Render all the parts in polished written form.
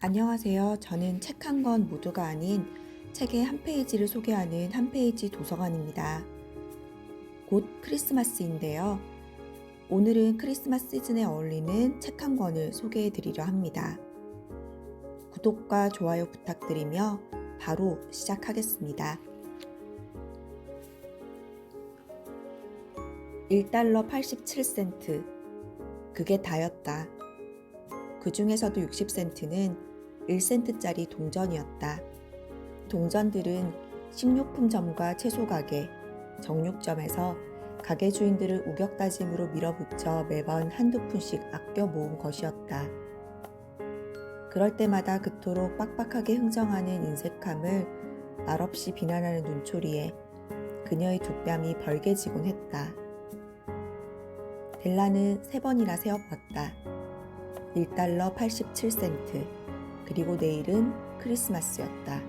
안녕하세요. 저는 책 한 권 모두가 아닌 책의 한 페이지를 소개하는 한 페이지 도서관입니다. 곧 크리스마스인데요. 오늘은 크리스마스 시즌에 어울리는 책 한 권을 소개해 드리려 합니다. 구독과 좋아요 부탁드리며 바로 시작하겠습니다. 1달러 87센트. 그게 다였다. 그 중에서도 60센트는 1센트짜리 동전이었다. 동전들은 식료품점과 채소가게, 정육점에서 가게 주인들을 우격다짐으로 밀어붙여 매번 한두 푼씩 아껴 모은 것이었다. 그럴 때마다 그토록 빡빡하게 흥정하는 인색함을 말없이 비난하는 눈초리에 그녀의 두 뺨이 벌게지곤 했다. 델라는 3번이나 세어봤다. 1달러 87센트. 그리고 내일은 크리스마스였다.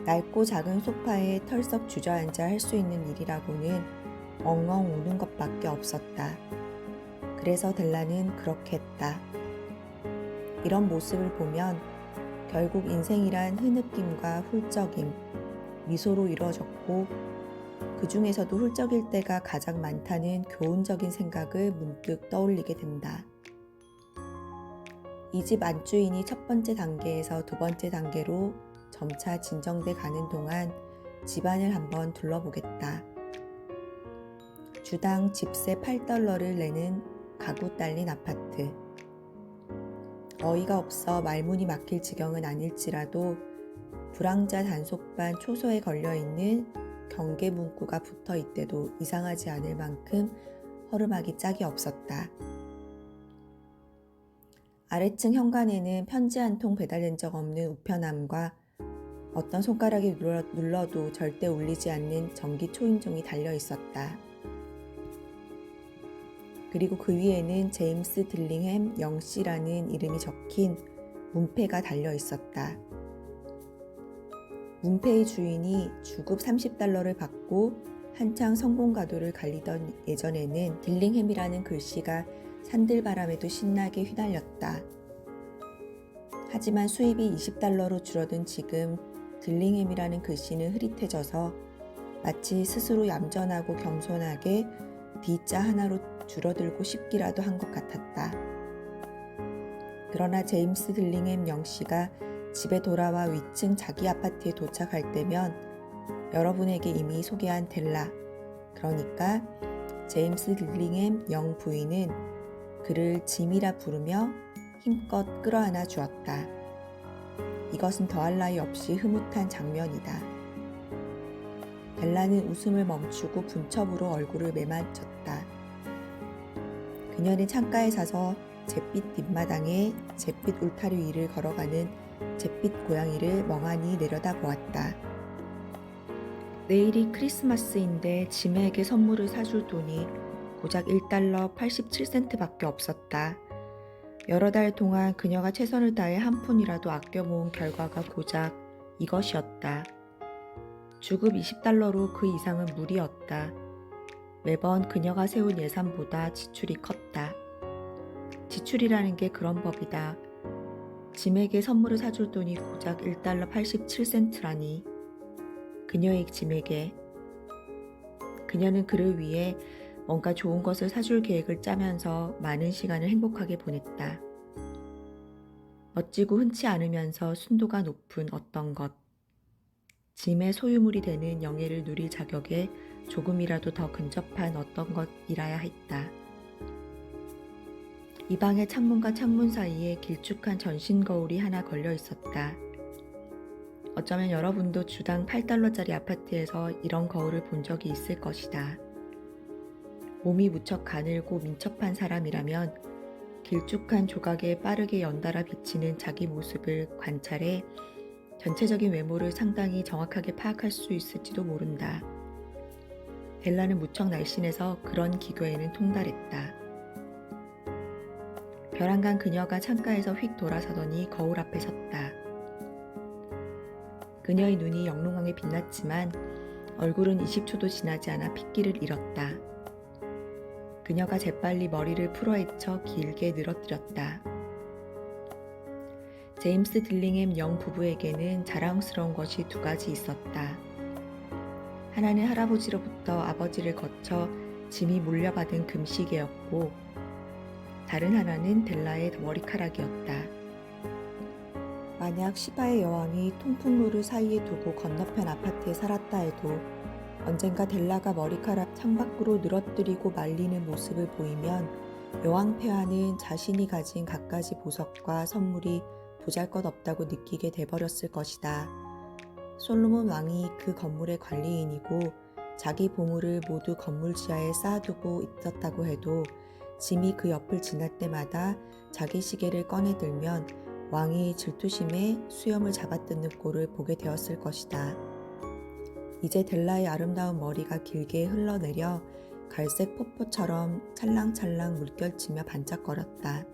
낡고 작은 소파에 털썩 주저앉아 할 수 있는 일이라고는 엉엉 우는 것밖에 없었다. 그래서 델라는 그렇게 했다. 이런 모습을 보면 결국 인생이란 흐느낌과 훌쩍임, 미소로 이루어졌고 그 중에서도 훌쩍일 때가 가장 많다는 교훈적인 생각을 문득 떠올리게 된다. 이 집 안주인이 첫 번째 단계에서 두 번째 단계로 점차 진정돼 가는 동안 집안을 한번 둘러보겠다. 주당 집세 8달러를 내는 가구 딸린 아파트. 어이가 없어 말문이 막힐 지경은 아닐지라도 불황자 단속반 초소에 걸려있는 경계 문구가 붙어 있대도 이상하지 않을 만큼 허름하기 짝이 없었다. 아래층 현관에는 편지 한 통 배달된 적 없는 우편함과 어떤 손가락이 눌러도 절대 울리지 않는 전기 초인종이 달려 있었다. 그리고 그 위에는 제임스 딜링햄 영씨라는 이름이 적힌 문패가 달려 있었다. 문패의 주인이 주급 30달러를 받고 한창 성공가도를 갈리던 예전에는 딜링햄이라는 글씨가 산들바람에도 신나게 휘날렸다. 하지만 수입이 20달러로 줄어든 지금 딜링햄이라는 글씨는 흐릿해져서 마치 스스로 얌전하고 겸손하게 D자 하나로 줄어들고 싶기라도 한 것 같았다. 그러나 제임스 딜링햄 영씨가 집에 돌아와 위층 자기 아파트에 도착할 때면 여러분에게 이미 소개한 델라, 그러니까 제임스 딜링햄 영 부인은 그를 짐이라 부르며 힘껏 끌어안아 주었다. 이것은 더할 나위 없이 흐뭇한 장면이다. 델라는 웃음을 멈추고 분첩으로 얼굴을 매만졌다. 그녀는 창가에 서서 잿빛 뒷마당에 잿빛 울타리 위를 걸어가는 잿빛 고양이를 멍하니 내려다보았다. 내일이 크리스마스인데 짐에게 선물을 사줄 돈이 고작 1달러 87센트밖에 없었다. 여러 달 동안 그녀가 최선을 다해 한 푼이라도 아껴 모은 결과가 고작 이것이었다. 주급 20달러로 그 이상은 무리였다. 매번 그녀가 세운 예산보다 지출이 컸다. 지출이라는 게 그런 법이다. 짐에게 선물을 사줄 돈이 고작 1달러 87센트라니. 그녀의 짐에게. 그녀는 그를 위해 뭔가 좋은 것을 사줄 계획을 짜면서 많은 시간을 행복하게 보냈다. 멋지고 흔치 않으면서 순도가 높은 어떤 것. 짐의 소유물이 되는 영예를 누릴 자격에 조금이라도 더 근접한 어떤 것이라야 했다. 이 방의 창문과 창문 사이에 길쭉한 전신 거울이 하나 걸려 있었다. 어쩌면 여러분도 주당 8달러짜리 아파트에서 이런 거울을 본 적이 있을 것이다. 몸이 무척 가늘고 민첩한 사람이라면 길쭉한 조각에 빠르게 연달아 비치는 자기 모습을 관찰해 전체적인 외모를 상당히 정확하게 파악할 수 있을지도 모른다. 델라는 무척 날씬해서 그런 기교에는 통달했다. 벼랑간 그녀가 창가에서 휙 돌아서더니 거울 앞에 섰다. 그녀의 눈이 영롱하게 빛났지만 얼굴은 20초도 지나지 않아 핏기를 잃었다. 그녀가 재빨리 머리를 풀어헤쳐 길게 늘어뜨렸다. 제임스 딜링햄 영 부부에게는 자랑스러운 것이 두 가지 있었다. 하나는 할아버지로부터 아버지를 거쳐 짐이 물려받은 금시계였고, 다른 하나는 델라의 머리카락이었다. 만약 시바의 여왕이 통풍로를 사이에 두고 건너편 아파트에 살았다 해도 언젠가 델라가 머리카락 창밖으로 늘어뜨리고 말리는 모습을 보이면 여왕 폐하는 자신이 가진 갖가지 보석과 선물이 보잘것없다고 느끼게 돼버렸을 것이다. 솔로몬 왕이 그 건물의 관리인이고 자기 보물을 모두 건물 지하에 쌓아두고 있었다고 해도 짐이 그 옆을 지날 때마다 자기 시계를 꺼내들면 왕이 질투심에 수염을 잡아뜯는 꼴을 보게 되었을 것이다. 이제 델라의 아름다운 머리가 길게 흘러내려 갈색 폭포처럼 찰랑찰랑 물결치며 반짝거렸다.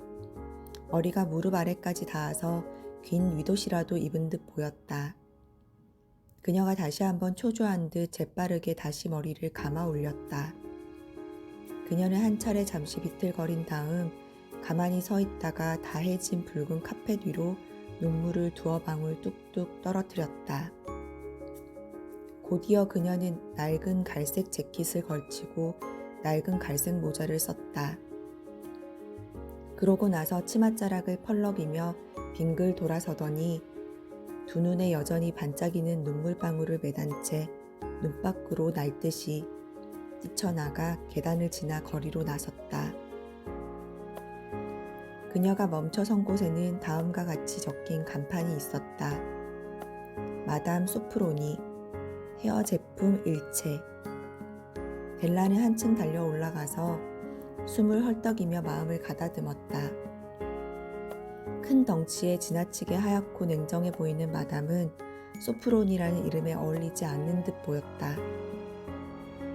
머리가 무릎 아래까지 닿아서 긴 윗옷이라도 입은 듯 보였다. 그녀가 다시 한번 초조한 듯 재빠르게 다시 머리를 감아 올렸다. 그녀는 한 차례 잠시 비틀거린 다음 가만히 서 있다가 다해진 붉은 카펫 위로 눈물을 두어 방울 뚝뚝 떨어뜨렸다. 곧이어 그녀는 낡은 갈색 재킷을 걸치고 낡은 갈색 모자를 썼다. 그러고 나서 치맛자락을 펄럭이며 빙글 돌아서더니 두 눈에 여전히 반짝이는 눈물방울을 매단 채 눈 밖으로 날듯이 뛰쳐나가 계단을 지나 거리로 나섰다. 그녀가 멈춰 선 곳에는 다음과 같이 적힌 간판이 있었다. 마담 소프로니, 헤어 제품 일체. 델라는 한층 달려 올라가서 숨을 헐떡이며 마음을 가다듬었다. 큰 덩치에 지나치게 하얗고 냉정해 보이는 마담은 소프론이라는 이름에 어울리지 않는 듯 보였다.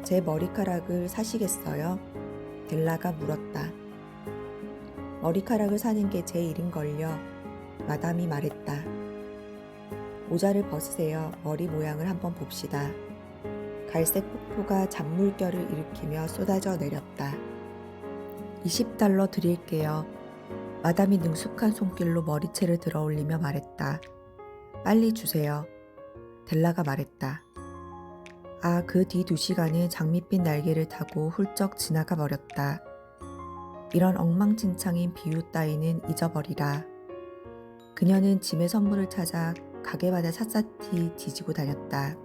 제 머리카락을 사시겠어요? 델라가 물었다. 머리카락을 사는 게 제 일인걸요. 마담이 말했다. 모자를 벗으세요. 머리 모양을 한번 봅시다. 갈색 폭포가 잔물결을 일으키며 쏟아져 내렸다. $20 드릴게요. 마담이 능숙한 손길로 머리채를 들어 올리며 말했다. 빨리 주세요. 델라가 말했다. 그 뒤 2시간은 장밋빛 날개를 타고 훌쩍 지나가 버렸다. 이런 엉망진창인 비유 따위는 잊어버리라. 그녀는 짐의 선물을 찾아 가게마다 샅샅이 뒤지고 다녔다.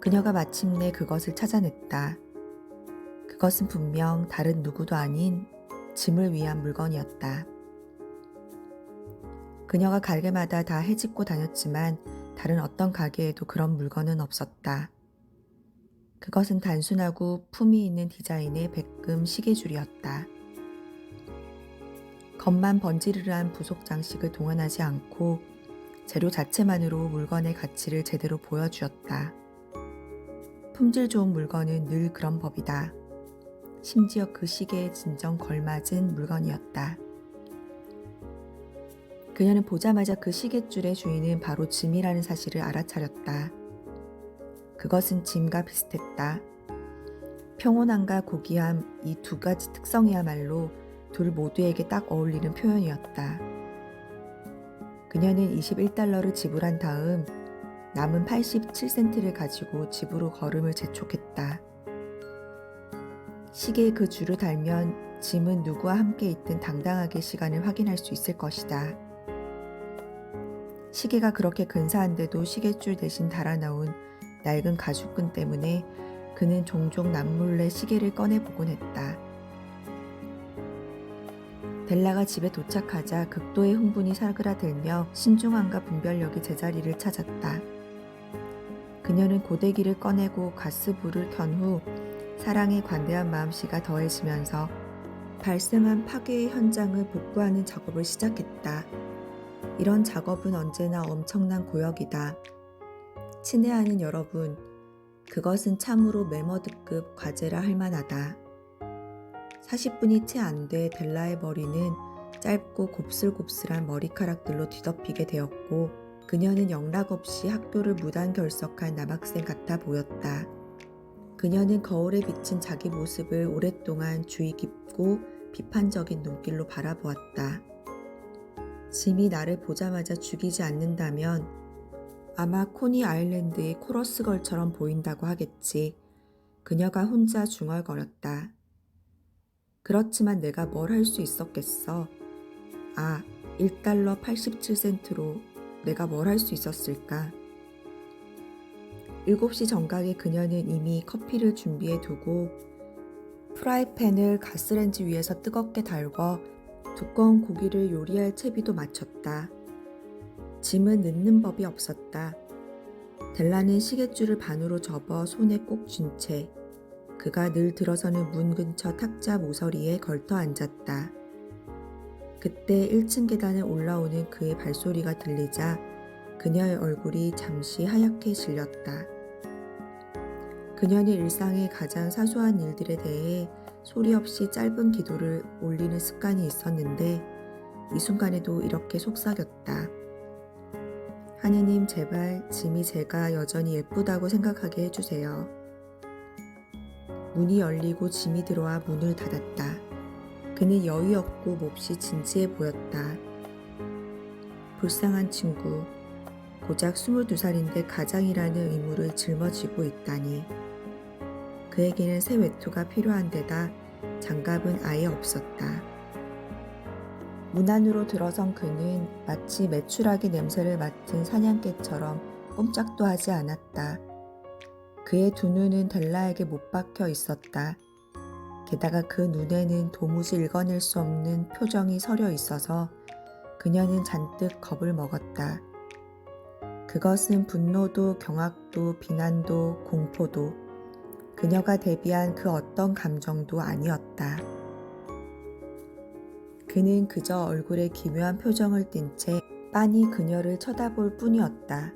그녀가 마침내 그것을 찾아냈다. 그것은 분명 다른 누구도 아닌 짐을 위한 물건이었다. 그녀가 가게마다 다 헤집고 다녔지만 다른 어떤 가게에도 그런 물건은 없었다. 그것은 단순하고 품위 있는 디자인의 백금 시계줄이었다. 겉만 번지르르한 부속 장식을 동원하지 않고 재료 자체만으로 물건의 가치를 제대로 보여주었다. 품질 좋은 물건은 늘 그런 법이다. 심지어 그 시계에 진정 걸맞은 물건이었다. 그녀는 보자마자 그 시계줄의 주인은 바로 짐이라는 사실을 알아차렸다. 그것은 짐과 비슷했다. 평온함과 고귀함, 이 두 가지 특성이야말로 둘 모두에게 딱 어울리는 표현이었다. 그녀는 $21를 지불한 다음 남은 87센트를 가지고 집으로 걸음을 재촉했다. 시계에 그 줄을 달면 짐은 누구와 함께 있든 당당하게 시간을 확인할 수 있을 것이다. 시계가 그렇게 근사한데도 시계줄 대신 달아나온 낡은 가죽끈 때문에 그는 종종 남몰래 시계를 꺼내보곤 했다. 델라가 집에 도착하자 극도의 흥분이 사그라들며 신중함과 분별력이 제자리를 찾았다. 그녀는 고데기를 꺼내고 가스불을 켠 후 사랑에 관대한 마음씨가 더해지면서 발생한 파괴의 현장을 복구하는 작업을 시작했다. 이런 작업은 언제나 엄청난 고역이다. 친애하는 여러분, 그것은 참으로 메머드급 과제라 할 만하다. 40분이 채 안 돼 델라의 머리는 짧고 곱슬곱슬한 머리카락들로 뒤덮이게 되었고 그녀는 영락없이 학교를 무단 결석한 남학생 같아 보였다. 그녀는 거울에 비친 자기 모습을 오랫동안 주의 깊고 비판적인 눈길로 바라보았다. 짐이 나를 보자마자 죽이지 않는다면 아마 코니 아일랜드의 코러스걸처럼 보인다고 하겠지. 그녀가 혼자 중얼거렸다. 그렇지만 내가 뭘 할 수 있었겠어? 아, 1달러 87센트로 내가 뭘 할 수 있었을까? 7시 정각에 그녀는 이미 커피를 준비해 두고 프라이팬을 가스레인지 위에서 뜨겁게 달궈 두꺼운 고기를 요리할 채비도 마쳤다. 짐은 늦는 법이 없었다. 델라는 시계줄을 반으로 접어 손에 꼭 쥔 채 그가 늘 들어서는 문 근처 탁자 모서리에 걸터 앉았다. 그때 1층 계단을 올라오는 그의 발소리가 들리자 그녀의 얼굴이 잠시 하얗게 질렸다. 그녀는 일상의 가장 사소한 일들에 대해 소리 없이 짧은 기도를 올리는 습관이 있었는데 이 순간에도 이렇게 속삭였다. 하느님, 제발 짐이 제가 여전히 예쁘다고 생각하게 해주세요. 문이 열리고 짐이 들어와 문을 닫았다. 그는 여유 없고 몹시 진지해 보였다. 불쌍한 친구, 고작 22살인데 가장이라는 의무를 짊어지고 있다니. 그에게는 새 외투가 필요한 데다 장갑은 아예 없었다. 문 안으로 들어선 그는 마치 메추라기 냄새를 맡은 사냥개처럼 꼼짝도 하지 않았다. 그의 두 눈은 델라에게 못 박혀 있었다. 게다가 그 눈에는 도무지 읽어낼 수 없는 표정이 서려 있어서 그녀는 잔뜩 겁을 먹었다. 그것은 분노도 경악도 비난도 공포도 그녀가 대비한 그 어떤 감정도 아니었다. 그는 그저 얼굴에 기묘한 표정을 띤 채 빤히 그녀를 쳐다볼 뿐이었다.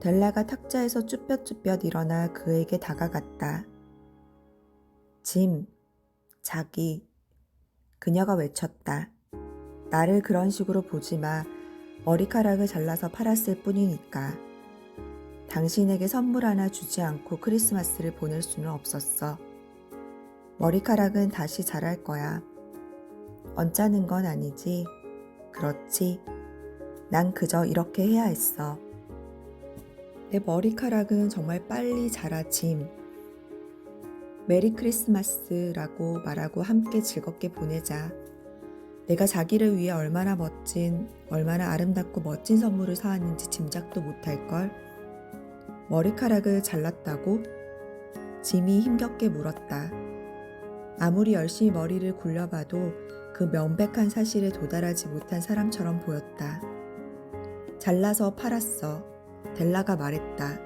델라가 탁자에서 쭈뼛쭈뼛 일어나 그에게 다가갔다. 짐, 자기. 그녀가 외쳤다. 나를 그런 식으로 보지 마. 머리카락을 잘라서 팔았을 뿐이니까. 당신에게 선물 하나 주지 않고 크리스마스를 보낼 수는 없었어. 머리카락은 다시 자랄 거야. 언짢은 건 아니지. 그렇지. 난 그저 이렇게 해야 했어. 내 머리카락은 정말 빨리 자라, 짐. 메리 크리스마스라고 말하고 함께 즐겁게 보내자. 내가 자기를 위해 얼마나 멋진, 얼마나 아름답고 멋진 선물을 사왔는지 짐작도 못할걸. 머리카락을 잘랐다고? 짐이 힘겹게 물었다. 아무리 열심히 머리를 굴려봐도 그 명백한 사실에 도달하지 못한 사람처럼 보였다. 잘라서 팔았어. 델라가 말했다.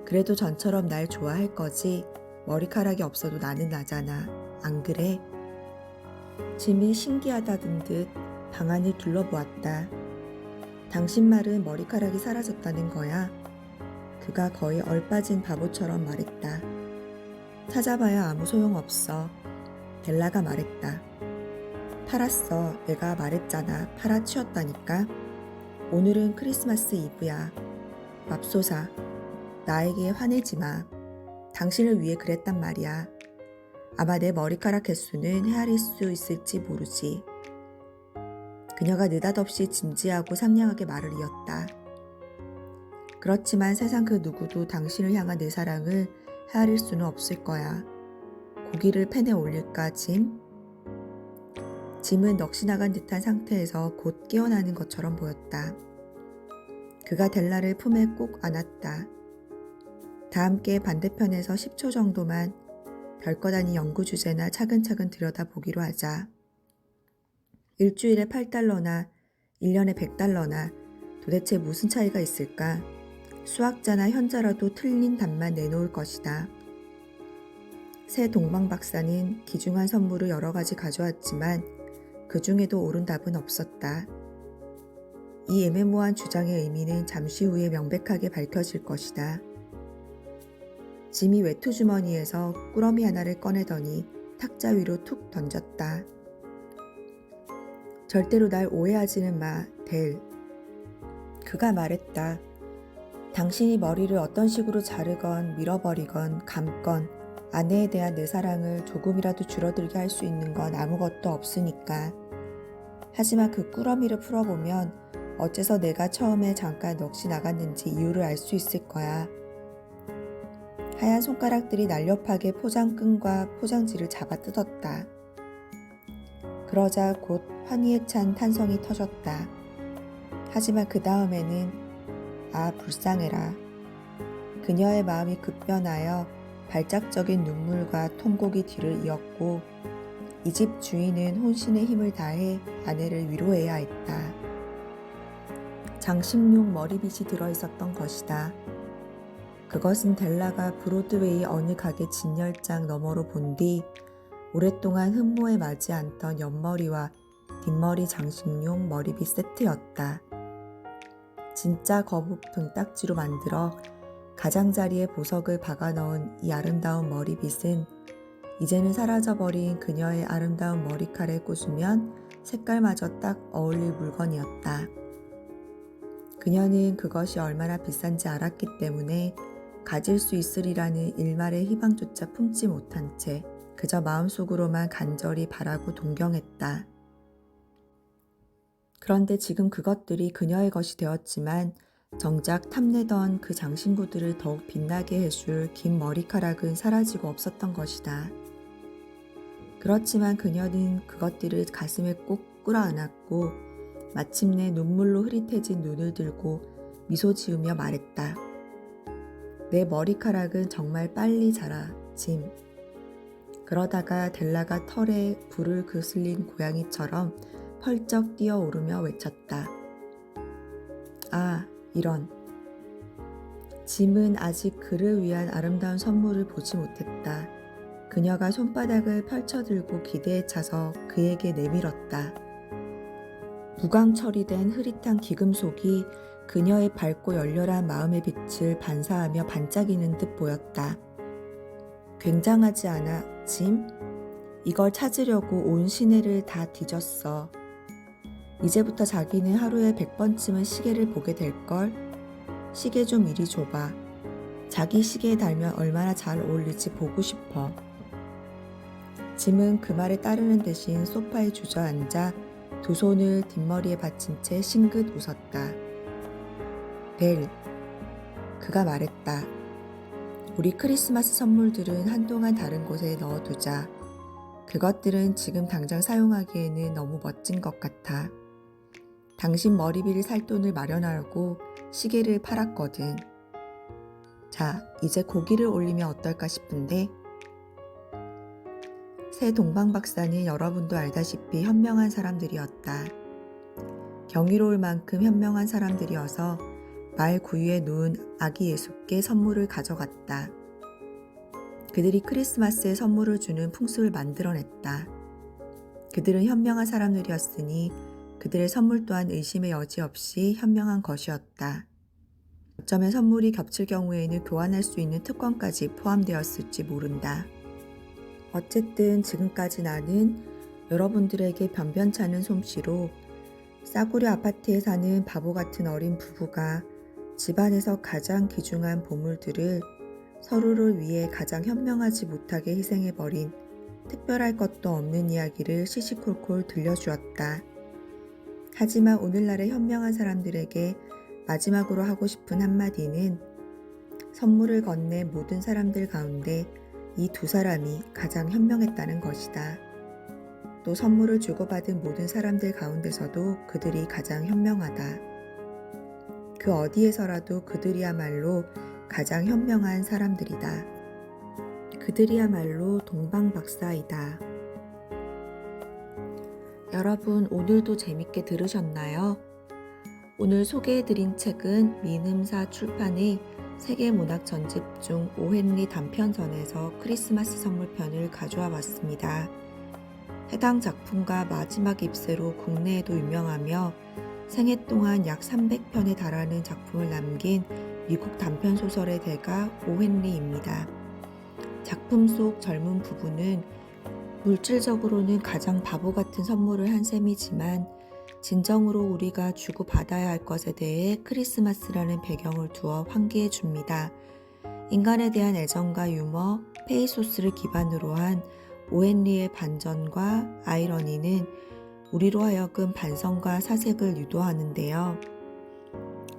그래도 전처럼 날 좋아할 거지. 머리카락이 없어도 나는 나잖아. 안 그래? 짐이 신기하다던 듯 방 안을 둘러보았다. 당신 말은 머리카락이 사라졌다는 거야? 그가 거의 얼빠진 바보처럼 말했다. 찾아봐야 아무 소용없어. 델라가 말했다. 팔았어. 내가 말했잖아. 팔아치웠다니까. 오늘은 크리스마스 이브야. 맙소사. 나에게 화내지 마. 당신을 위해 그랬단 말이야. 아마 내 머리카락 개수는 헤아릴 수 있을지 모르지. 그녀가 느닷없이 진지하고 상냥하게 말을 이었다. 그렇지만 세상 그 누구도 당신을 향한 내 사랑을 헤아릴 수는 없을 거야. 고기를 팬에 올릴까, 짐? 짐은 넋이 나간 듯한 상태에서 곧 깨어나는 것처럼 보였다. 그가 델라를 품에 꼭 안았다. 다 함께 반대편에서 10초 정도만 별것 아닌 연구 주제나 차근차근 들여다보기로 하자. 일주일에 8달러나 1년에 100달러나 도대체 무슨 차이가 있을까? 수학자나 현자라도 틀린 답만 내놓을 것이다. 새 동방 박사는 귀중한 선물을 여러 가지 가져왔지만 그 중에도 옳은 답은 없었다. 이 애매모호한 주장의 의미는 잠시 후에 명백하게 밝혀질 것이다. 짐이 외투 주머니에서 꾸러미 하나를 꺼내더니 탁자 위로 툭 던졌다. 절대로 날 오해하지는 마, 델. 그가 말했다. 당신이 머리를 어떤 식으로 자르건 밀어버리건 감건 아내에 대한 내 사랑을 조금이라도 줄어들게 할 수 있는 건 아무것도 없으니까. 하지만 그 꾸러미를 풀어보면 어째서 내가 처음에 잠깐 넋이 나갔는지 이유를 알 수 있을 거야. 하얀 손가락들이 날렵하게 포장끈과 포장지를 잡아 뜯었다. 그러자 곧 환희에 찬 탄성이 터졌다. 하지만 그 다음에는 아 불쌍해라. 그녀의 마음이 급변하여 발작적인 눈물과 통곡이 뒤를 이었고 이 집 주인은 혼신의 힘을 다해 아내를 위로해야 했다. 장식용 머리빗이 들어있었던 것이다. 그것은 델라가 브로드웨이 어느 가게 진열장 너머로 본 뒤 오랫동안 흠모에 맞지 않던 옆머리와 뒷머리 장식용 머리빗 세트였다. 진짜 거부품 딱지로 만들어 가장자리에 보석을 박아 넣은 이 아름다운 머리빗은 이제는 사라져버린 그녀의 아름다운 머리칼에 꽂으면 색깔마저 딱 어울릴 물건이었다. 그녀는 그것이 얼마나 비싼지 알았기 때문에 가질 수 있으리라는 일말의 희망조차 품지 못한 채 그저 마음속으로만 간절히 바라고 동경했다. 그런데 지금 그것들이 그녀의 것이 되었지만 정작 탐내던 그 장신구들을 더욱 빛나게 해줄 긴 머리카락은 사라지고 없었던 것이다. 그렇지만 그녀는 그것들을 가슴에 꼭 끌어안았고 마침내 눈물로 흐릿해진 눈을 들고 미소 지으며 말했다. 내 머리카락은 정말 빨리 자라, 짐. 그러다가 델라가 털에 불을 그슬린 고양이처럼 펄쩍 뛰어오르며 외쳤다. 아, 이런. 짐은 아직 그를 위한 아름다운 선물을 보지 못했다. 그녀가 손바닥을 펼쳐들고 기대에 차서 그에게 내밀었다. 무광 처리된 흐릿한 기금속이 그녀의 밝고 열렬한 마음의 빛을 반사하며 반짝이는 듯 보였다. 굉장하지 않아, 짐? 이걸 찾으려고 온 시내를 다 뒤졌어. 이제부터 자기는 하루에 100번쯤은 시계를 보게 될걸? 시계 좀 이리 줘봐. 자기 시계에 달면 얼마나 잘 어울릴지 보고 싶어. 짐은 그 말에 따르는 대신 소파에 주저앉아 두 손을 뒷머리에 받친 채 싱긋 웃었다. 델, 그가 말했다. 우리 크리스마스 선물들은 한동안 다른 곳에 넣어두자. 그것들은 지금 당장 사용하기에는 너무 멋진 것 같아. 당신 머리빗을 살 돈을 마련하려고 시계를 팔았거든. 자, 이제 고기를 올리면 어떨까 싶은데. 새 동방박사는 여러분도 알다시피 현명한 사람들이었다. 경이로울 만큼 현명한 사람들이어서 말 구유에 누운 아기 예수께 선물을 가져갔다. 그들이 크리스마스에 선물을 주는 풍습을 만들어냈다. 그들은 현명한 사람들이었으니 그들의 선물 또한 의심의 여지 없이 현명한 것이었다. 어쩌면 선물이 겹칠 경우에는 교환할 수 있는 특권까지 포함되었을지 모른다. 어쨌든 지금까지 나는 여러분들에게 변변찮은 솜씨로 싸구려 아파트에 사는 바보 같은 어린 부부가 집안에서 가장 귀중한 보물들을 서로를 위해 가장 현명하지 못하게 희생해버린 특별할 것도 없는 이야기를 시시콜콜 들려주었다. 하지만 오늘날의 현명한 사람들에게 마지막으로 하고 싶은 한마디는 선물을 건넨 모든 사람들 가운데 이 두 사람이 가장 현명했다는 것이다. 또 선물을 주고받은 모든 사람들 가운데서도 그들이 가장 현명하다. 그 어디에서라도 그들이야말로 가장 현명한 사람들이다. 그들이야말로 동방박사이다. 여러분 오늘도 재밌게 들으셨나요? 오늘 소개해드린 책은 민음사 출판의 세계문학 전집 중 오헨리 단편선에서 크리스마스 선물편을 가져와 봤습니다. 해당 작품과 마지막 잎새로 국내에도 유명하며 생애 동안 약 300편에 달하는 작품을 남긴 미국 단편소설의 대가 오헨리입니다. 작품 속 젊은 부부는 물질적으로는 가장 바보 같은 선물을 한 셈이지만 진정으로 우리가 주고받아야 할 것에 대해 크리스마스라는 배경을 두어 환기해 줍니다. 인간에 대한 애정과 유머, 페이소스를 기반으로 한 오헨리의 반전과 아이러니는 우리로 하여금 반성과 사색을 유도하는데요.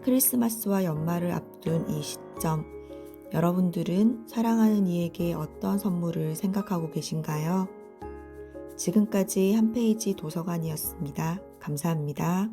크리스마스와 연말을 앞둔 이 시점, 여러분들은 사랑하는 이에게 어떤 선물을 생각하고 계신가요? 지금까지 한 페이지 도서관이었습니다. 감사합니다.